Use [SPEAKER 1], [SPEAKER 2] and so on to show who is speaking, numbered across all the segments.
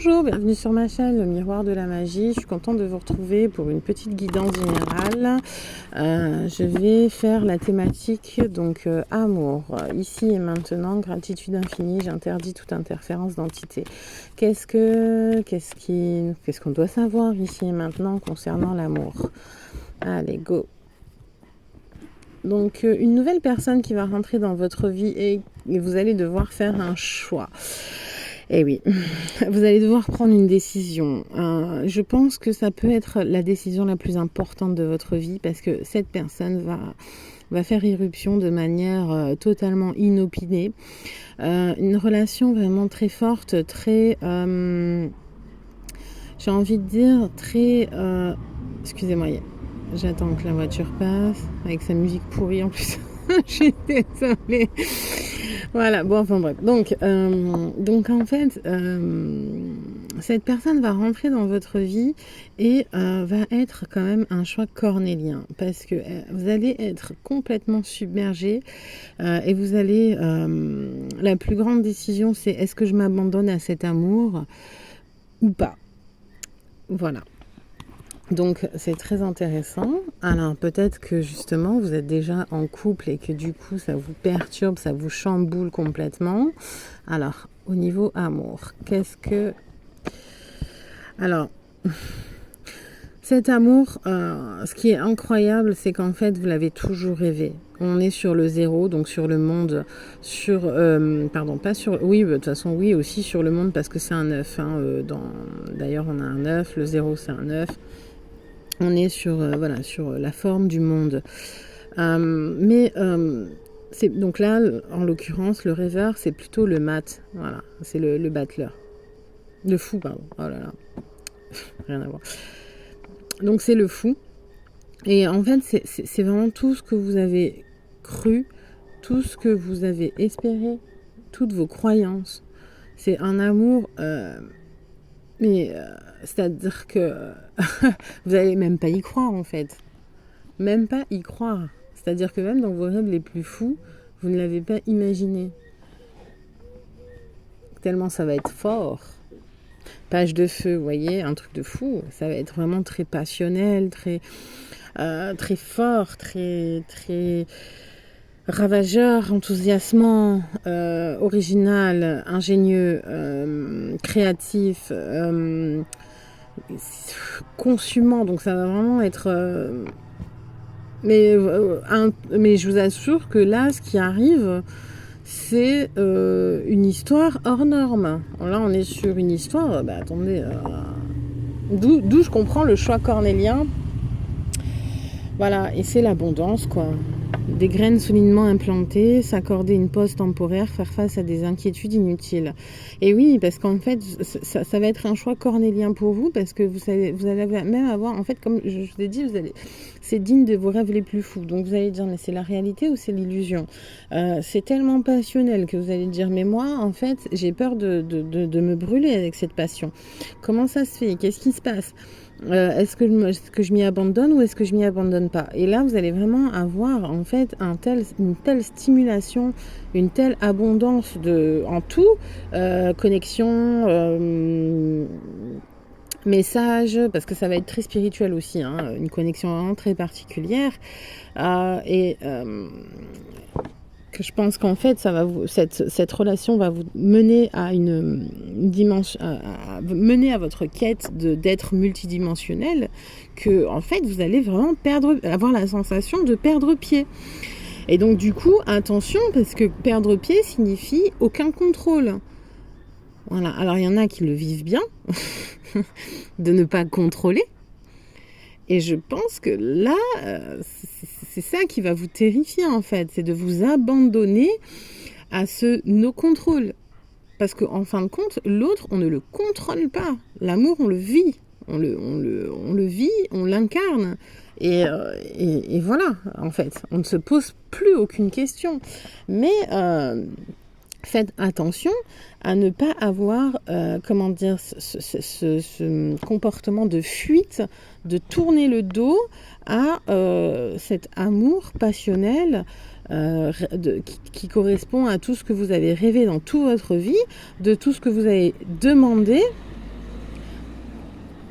[SPEAKER 1] Bonjour, bienvenue sur ma chaîne, le miroir de la magie. Je suis contente de vous retrouver pour une petite guidance générale. Je vais faire la thématique amour. Ici et maintenant, gratitude infinie, j'interdis toute interférence d'entité. Qu'est-ce qu'on doit savoir ici et maintenant concernant l'amour? Allez, go! Donc, une nouvelle personne qui va rentrer dans votre vie et vous allez devoir faire un choix. Eh oui, vous allez devoir prendre une décision. Je pense que ça peut être la décision la plus importante de votre vie parce que cette personne va faire irruption de manière totalement inopinée. Une relation vraiment très forte, très... j'ai envie de dire très... excusez-moi, j'attends que la voiture passe avec sa musique pourrie en plus. Je suis désolée. Voilà, bon, enfin bref. Donc en fait, cette personne va rentrer dans votre vie et va être quand même un choix cornélien parce que vous allez être complètement submergé et vous allez... la plus grande décision, c'est est-ce que je m'abandonne à cet amour ou pas? Voilà. Donc c'est très intéressant. Alors peut-être que justement vous êtes déjà en couple et que du coup ça vous perturbe, ça vous chamboule complètement. Alors au niveau amour, Alors cet amour, ce qui est incroyable, c'est qu'en fait vous l'avez toujours rêvé. On est sur le zéro, donc sur le monde, oui, de toute façon oui aussi sur le monde parce que c'est un 9. D'ailleurs on a un 9, le zéro c'est un 9. On est sur la forme du monde. Donc là, en l'occurrence, le rêveur, c'est plutôt le mat. Voilà, c'est le battleur. Le fou, pardon. Oh là là. Rien à voir. Donc c'est le fou. Et en fait, c'est vraiment tout ce que vous avez cru, tout ce que vous avez espéré, toutes vos croyances. C'est un amour... c'est-à-dire que vous n'allez même pas y croire en fait. Même pas y croire. C'est-à-dire que même dans vos rêves les plus fous, vous ne l'avez pas imaginé. Tellement ça va être fort. Page de feu, vous voyez, un truc de fou. Ça va être vraiment très passionnel, très fort, très ravageur, enthousiasmant, original, ingénieux, créatif, consumant. Donc ça va vraiment être... mais je vous assure que là, ce qui arrive, c'est une histoire hors norme. Là, on est sur une histoire... attendez... d'où je comprends le choix cornélien. Voilà, et c'est l'abondance, quoi. Des graines solidement implantées, s'accorder une pause temporaire, faire face à des inquiétudes inutiles. Et oui, parce qu'en fait, ça va être un choix cornélien pour vous, parce que vous allez même avoir, en fait, comme je vous ai dit, c'est digne de vos rêves les plus fous. Donc vous allez dire, mais c'est la réalité ou c'est l'illusion? C'est tellement passionnel que vous allez dire, mais moi, en fait, j'ai peur de me brûler avec cette passion. Comment ça se fait? Qu'est-ce qui se passe? Est-ce que je m'y abandonne ou est-ce que je m'y abandonne pas? Et là, vous allez vraiment avoir en fait une telle stimulation, une telle abondance en tout, connexion, message, parce que ça va être très spirituel aussi, une connexion vraiment très particulière. Que je pense qu'en fait, cette relation va vous mener à une dimension, mener à votre quête d'être multidimensionnel, que en fait, vous allez vraiment avoir la sensation de perdre pied. Et donc, du coup, attention, parce que perdre pied signifie aucun contrôle. Voilà. Alors, il y en a qui le vivent bien, de ne pas contrôler. Et je pense que là, c'est ça qui va vous terrifier en fait, c'est de vous abandonner à ce no-contrôle. Parce qu'en fin de compte, l'autre, on ne le contrôle pas. L'amour, on le vit. On le vit, on l'incarne. Et voilà, en fait, on ne se pose plus aucune question. Mais... faites attention à ne pas avoir, ce comportement de fuite, de tourner le dos à cet amour passionnel qui correspond à tout ce que vous avez rêvé dans toute votre vie, de tout ce que vous avez demandé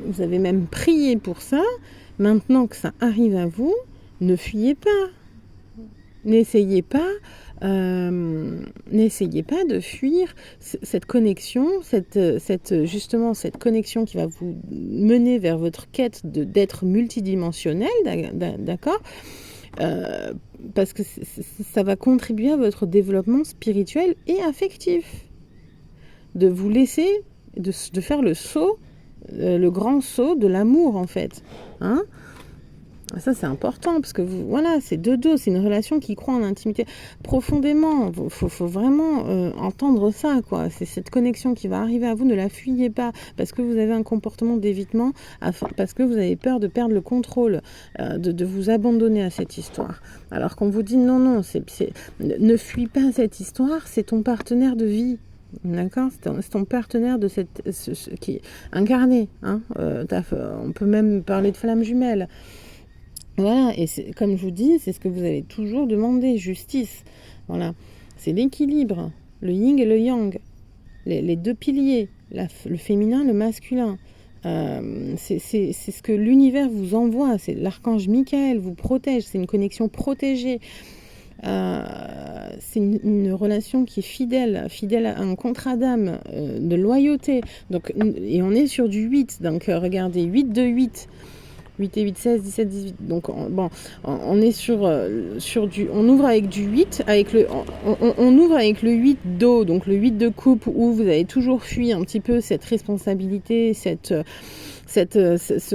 [SPEAKER 1] vous avez même prié pour ça. Maintenant que ça arrive à vous, ne fuyez pas. N'essayez pas de fuir cette connexion, justement cette connexion qui va vous mener vers votre quête d'être multidimensionnel, d'accord, parce que ça va contribuer à votre développement spirituel et affectif. De vous laisser, de faire le saut, le grand saut de l'amour en fait. Hein? Ça c'est important parce que voilà, c'est deux dos, c'est une relation qui croit en l'intimité profondément. Faut vraiment entendre ça, quoi. C'est cette connexion qui va arriver à vous, ne la fuyez pas parce que vous avez un comportement d'évitement, parce que vous avez peur de perdre le contrôle, de vous abandonner à cette histoire. Alors qu'on vous dit non, ne fuis pas cette histoire, c'est ton partenaire de vie. D'accord, c'est ton partenaire de qui est incarné. Hein, on peut même parler de flamme jumelle. Voilà, et comme je vous dis, c'est ce que vous avez toujours demandé, justice. Voilà, c'est l'équilibre, le yin et le yang, les deux piliers, le féminin, le masculin. C'est ce que l'univers vous envoie, c'est l'archange Michael vous protège, c'est une connexion protégée. C'est une relation qui est fidèle à un contrat d'âme, de loyauté. Donc, et on est sur du 8, donc regardez, 8 de 8. 8 et 8, 16, 17, 18. Donc, on est sur du... On ouvre avec du 8, on ouvre avec le 8 d'eau, donc le 8 de coupe, où vous avez toujours fui un petit peu cette responsabilité, ce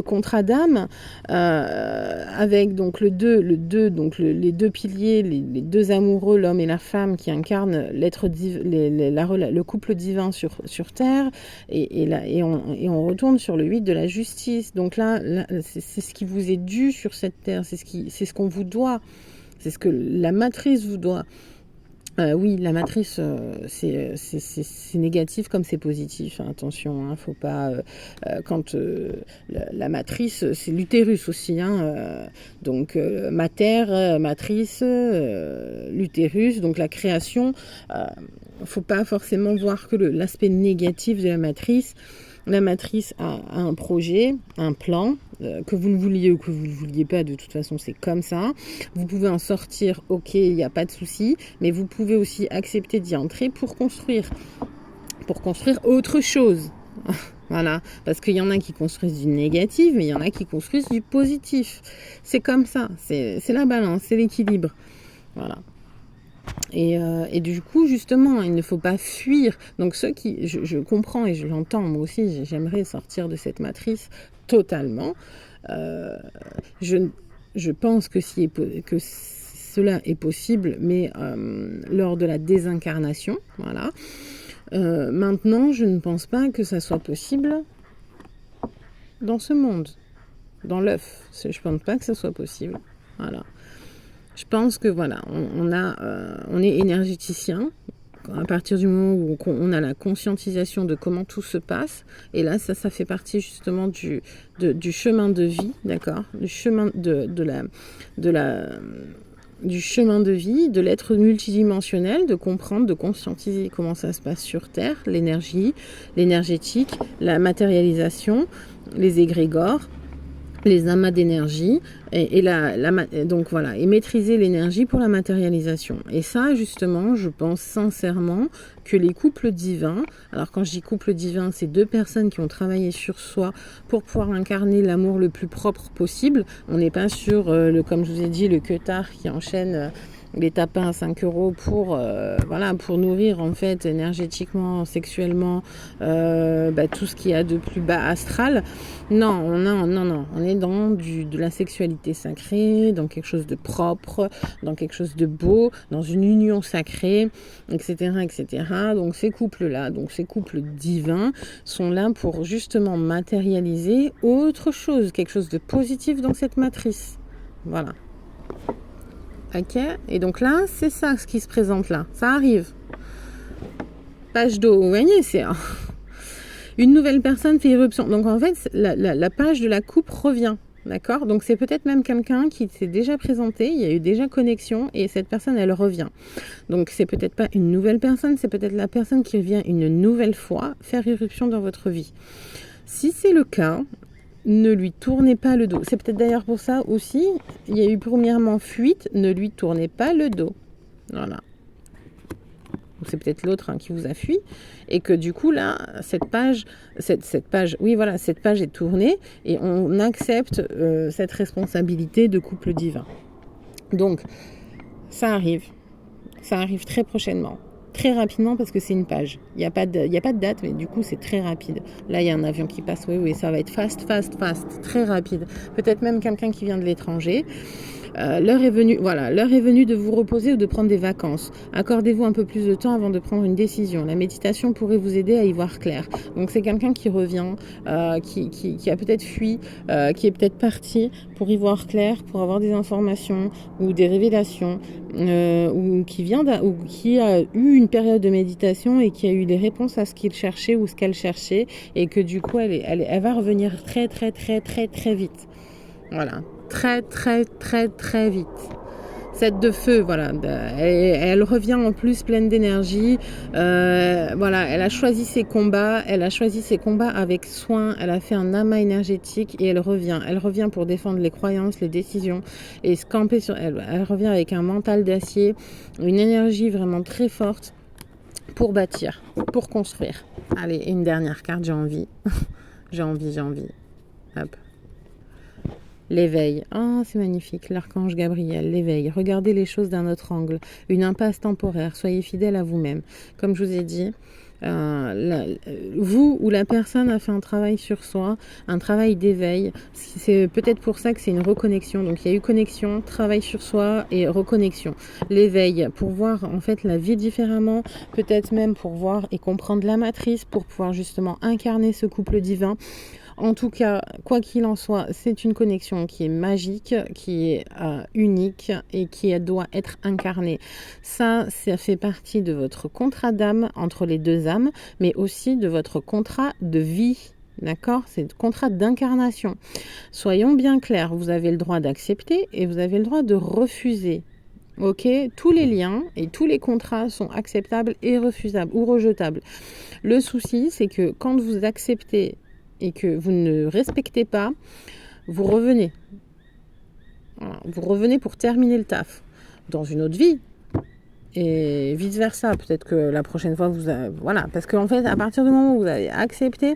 [SPEAKER 1] contrat d'âme, avec donc le 2, donc les deux piliers, les deux amoureux, l'homme et la femme, qui incarnent le couple divin sur Terre, et on retourne sur le 8 de la justice. Donc là c'est ce qui vous est dû sur cette Terre, c'est ce qu'on vous doit, c'est ce que la matrice vous doit. Oui, la matrice, c'est négatif comme c'est positif. Hein, attention, hein, faut pas. Quand la matrice, c'est l'utérus aussi. Hein, donc matrice, l'utérus, donc la création. Faut pas forcément voir que l'aspect négatif de la matrice. La matrice a un projet, un plan, que vous le vouliez ou que vous ne le vouliez pas, de toute façon c'est comme ça. Vous pouvez en sortir, ok, il n'y a pas de souci, mais vous pouvez aussi accepter d'y entrer pour construire autre chose. Voilà, parce qu'il y en a qui construisent du négatif, mais il y en a qui construisent du positif. C'est comme ça, c'est la balance, c'est l'équilibre. Voilà. Et du coup, justement, il ne faut pas fuir. Donc ceux qui, je comprends et je l'entends, moi aussi, j'aimerais sortir de cette matrice totalement. Je pense que cela est possible, mais lors de la désincarnation, voilà. Maintenant, je ne pense pas que ça soit possible dans ce monde, dans l'œuf. Je ne pense pas que ça soit possible. Voilà. Je pense que voilà, on est énergéticien à partir du moment où on a la conscientisation de comment tout se passe. Et là, ça fait partie justement du chemin de vie, d'accord, du chemin du chemin de vie, de l'être multidimensionnel, de comprendre, de conscientiser comment ça se passe sur Terre, l'énergie, l'énergétique, la matérialisation, les égrégores, les amas d'énergie, donc voilà, et maîtriser l'énergie pour la matérialisation. Et ça, justement, je pense sincèrement que les couples divins, alors quand je dis couple divin, c'est deux personnes qui ont travaillé sur soi pour pouvoir incarner l'amour le plus propre possible. On n'est pas sur, comme je vous ai dit, le queutard qui enchaîne les tapins à 5 € pour nourrir en fait énergétiquement, sexuellement, tout ce qu'il y a de plus bas astral. Non, on est dans de la sexualité sacrée, dans quelque chose de propre, dans quelque chose de beau, dans une union sacrée, etc., etc. Donc ces couples-là, donc ces couples divins sont là pour justement matérialiser autre chose, quelque chose de positif dans cette matrice. Voilà. Ok, et donc là, c'est ça ce qui se présente là. Ça arrive. Page d'eau, vous voyez, c'est une nouvelle personne fait irruption. Donc en fait, la page de la coupe revient. D'accord? Donc c'est peut-être même quelqu'un qui s'est déjà présenté, il y a eu déjà connexion et cette personne, elle revient. Donc c'est peut-être pas une nouvelle personne, c'est peut-être la personne qui revient une nouvelle fois faire irruption dans votre vie. Si c'est le cas, ne lui tournez pas le dos. C'est peut-être d'ailleurs pour ça aussi, il y a eu premièrement fuite, ne lui tournez pas le dos. Voilà. C'est peut-être l'autre qui vous a fui et que du coup là cette page est tournée et on accepte cette responsabilité de couple divin. Donc ça arrive très prochainement, très rapidement, parce que c'est une page, il n'y a pas de date, mais du coup c'est très rapide. Là il y a un avion qui passe, oui, ça va être fast, très rapide, peut-être même quelqu'un qui vient de l'étranger. L'heure est venue de vous reposer ou de prendre des vacances. Accordez-vous un peu plus de temps avant de prendre une décision. La méditation pourrait vous aider à y voir clair. Donc c'est quelqu'un qui revient, qui a peut-être fui, qui est peut-être parti pour y voir clair, pour avoir des informations ou des révélations, ou qui a eu une période de méditation et qui a eu des réponses à ce qu'il cherchait ou ce qu'elle cherchait, et que du coup elle va revenir très vite. Voilà. Très vite. 7 de feu, voilà. Elle revient en plus pleine d'énergie. Voilà, elle a choisi ses combats. Avec soin. Elle a fait un amas énergétique et elle revient. Elle revient pour défendre les croyances, les décisions et se camper sur elle. Elle revient avec un mental d'acier, une énergie vraiment très forte pour bâtir, pour construire. Allez, une dernière carte, j'ai envie. j'ai envie. Hop. L'éveil. Ah, c'est magnifique. L'archange Gabriel, l'éveil. Regardez les choses d'un autre angle. Une impasse temporaire. Soyez fidèle à vous-même. Comme je vous ai dit, vous ou la personne a fait un travail sur soi, un travail d'éveil. C'est peut-être pour ça que c'est une reconnexion. Donc il y a eu connexion, travail sur soi et reconnexion. L'éveil pour voir en fait la vie différemment, peut-être même pour voir et comprendre la matrice, pour pouvoir justement incarner ce couple divin. En tout cas, quoi qu'il en soit, c'est une connexion qui est magique, qui est unique et qui doit être incarnée. Ça fait partie de votre contrat d'âme entre les deux âmes, mais aussi de votre contrat de vie. D'accord? C'est le contrat d'incarnation. Soyons bien clairs, vous avez le droit d'accepter et vous avez le droit de refuser. Ok, tous les liens et tous les contrats sont acceptables et refusables ou rejetables. Le souci, c'est que quand vous acceptez et que vous ne respectez pas, vous revenez. Voilà. Vous revenez pour terminer le taf dans une autre vie. Et vice versa. Peut-être que la prochaine fois, voilà. Parce qu'en fait, à partir du moment où vous avez accepté,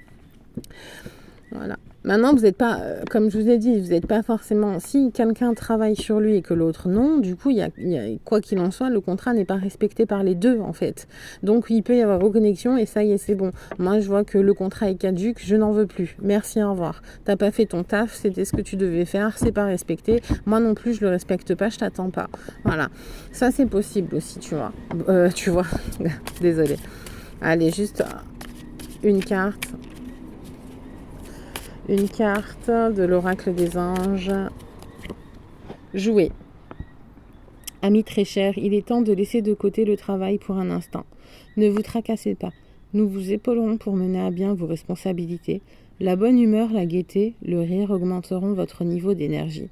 [SPEAKER 1] voilà. Maintenant, vous n'êtes pas, comme je vous ai dit, vous n'êtes pas forcément... Si quelqu'un travaille sur lui et que l'autre non, du coup, quoi qu'il en soit, le contrat n'est pas respecté par les deux, en fait. Donc, il peut y avoir reconnexion et ça y est, c'est bon. Moi, je vois que le contrat est caduc, je n'en veux plus. Merci, au revoir. T'as pas fait ton taf, c'était ce que tu devais faire, c'est pas respecté. Moi non plus, je le respecte pas, je t'attends pas. Voilà. Ça, c'est possible aussi, tu vois. Désolée. Allez, juste une carte. Une carte de l'oracle des anges. Jouer. Ami très cher, il est temps de laisser de côté le travail pour un instant. Ne vous tracassez pas. Nous vous épaulerons pour mener à bien vos responsabilités. La bonne humeur, la gaieté, le rire augmenteront votre niveau d'énergie.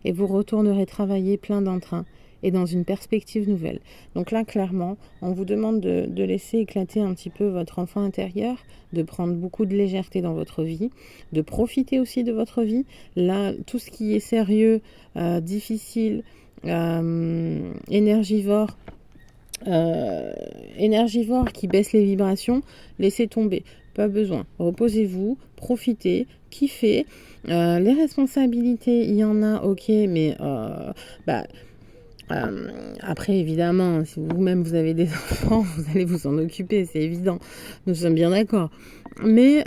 [SPEAKER 1] Et vous retournerez travailler plein d'entrain et dans une perspective nouvelle. Donc là, clairement, on vous demande de laisser éclater un petit peu votre enfant intérieur, de prendre beaucoup de légèreté dans votre vie, de profiter aussi de votre vie. Là, tout ce qui est sérieux, difficile, énergivore, qui baisse les vibrations, laissez tomber. Pas besoin. Reposez-vous, profitez, kiffez. Les responsabilités, il y en a, ok, mais après, évidemment, si vous-même vous avez des enfants, vous allez vous en occuper, c'est évident. Nous sommes bien d'accord. Mais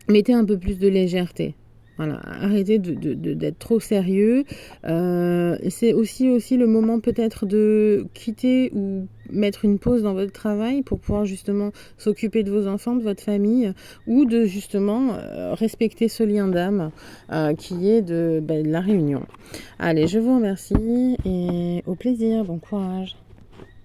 [SPEAKER 1] mettez un peu plus de légèreté. Voilà, arrêtez d'être trop sérieux. C'est aussi le moment peut-être de quitter ou mettre une pause dans votre travail pour pouvoir justement s'occuper de vos enfants, de votre famille, ou de justement respecter ce lien d'âme qui est de la réunion. Allez, je vous remercie et au plaisir, bon courage.